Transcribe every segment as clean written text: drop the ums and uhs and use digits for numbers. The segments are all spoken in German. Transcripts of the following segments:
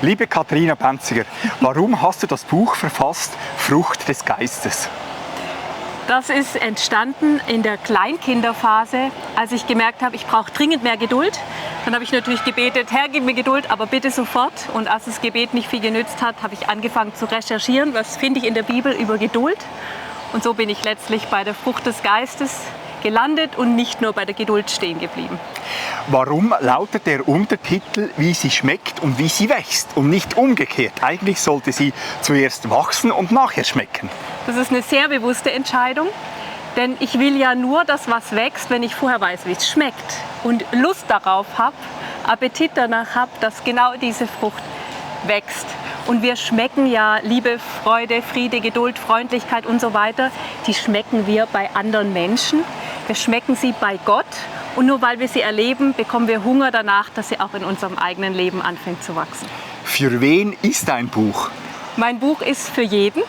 Liebe Katharina Benziger, warum hast du das Buch verfasst, Frucht des Geistes? Das ist entstanden in der Kleinkinderphase, als ich gemerkt habe, ich brauche dringend mehr Geduld. Dann habe ich natürlich gebetet, Herr, gib mir Geduld, aber bitte sofort. Und als das Gebet nicht viel genützt hat, habe ich angefangen zu recherchieren, was finde ich in der Bibel über Geduld. Und so bin ich letztlich bei der Frucht des Geistes gelandet und nicht nur bei der Geduld stehen geblieben. Warum lautet der Untertitel, wie sie schmeckt und wie sie wächst und nicht umgekehrt? Eigentlich sollte sie zuerst wachsen und nachher schmecken. Das ist eine sehr bewusste Entscheidung, denn ich will ja nur, dass was wächst, wenn ich vorher weiß, wie es schmeckt und Lust darauf habe, Appetit danach habe, dass genau diese Frucht wächst. Und wir schmecken ja Liebe, Freude, Friede, Geduld, Freundlichkeit und so weiter, die schmecken wir bei anderen Menschen. Wir schmecken sie bei Gott und nur weil wir sie erleben, bekommen wir Hunger danach, dass sie auch in unserem eigenen Leben anfängt zu wachsen. Für wen ist dein Buch? Mein Buch ist für jeden.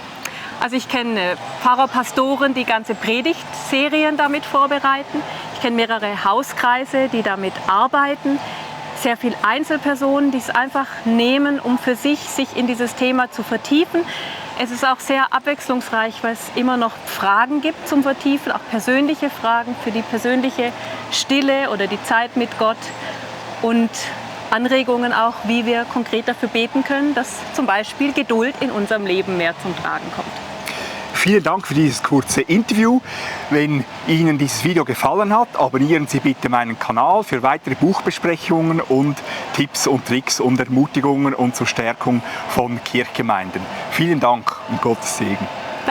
Also ich kenne Pfarrer, Pastoren, die ganze Predigtserien damit vorbereiten. Ich kenne mehrere Hauskreise, die damit arbeiten. Sehr viele Einzelpersonen, die es einfach nehmen, um für sich in dieses Thema zu vertiefen. Es ist auch sehr abwechslungsreich, weil es immer noch Fragen gibt zum Vertiefen, auch persönliche Fragen für die persönliche Stille oder die Zeit mit Gott und Anregungen auch, wie wir konkret dafür beten können, dass zum Beispiel Geduld in unserem Leben mehr zum Tragen kommt. Vielen Dank für dieses kurze Interview. Wenn Ihnen dieses Video gefallen hat, abonnieren Sie bitte meinen Kanal für weitere Buchbesprechungen und Tipps und Tricks und Ermutigungen und zur Stärkung von Kirchgemeinden. Vielen Dank und Gottes Segen.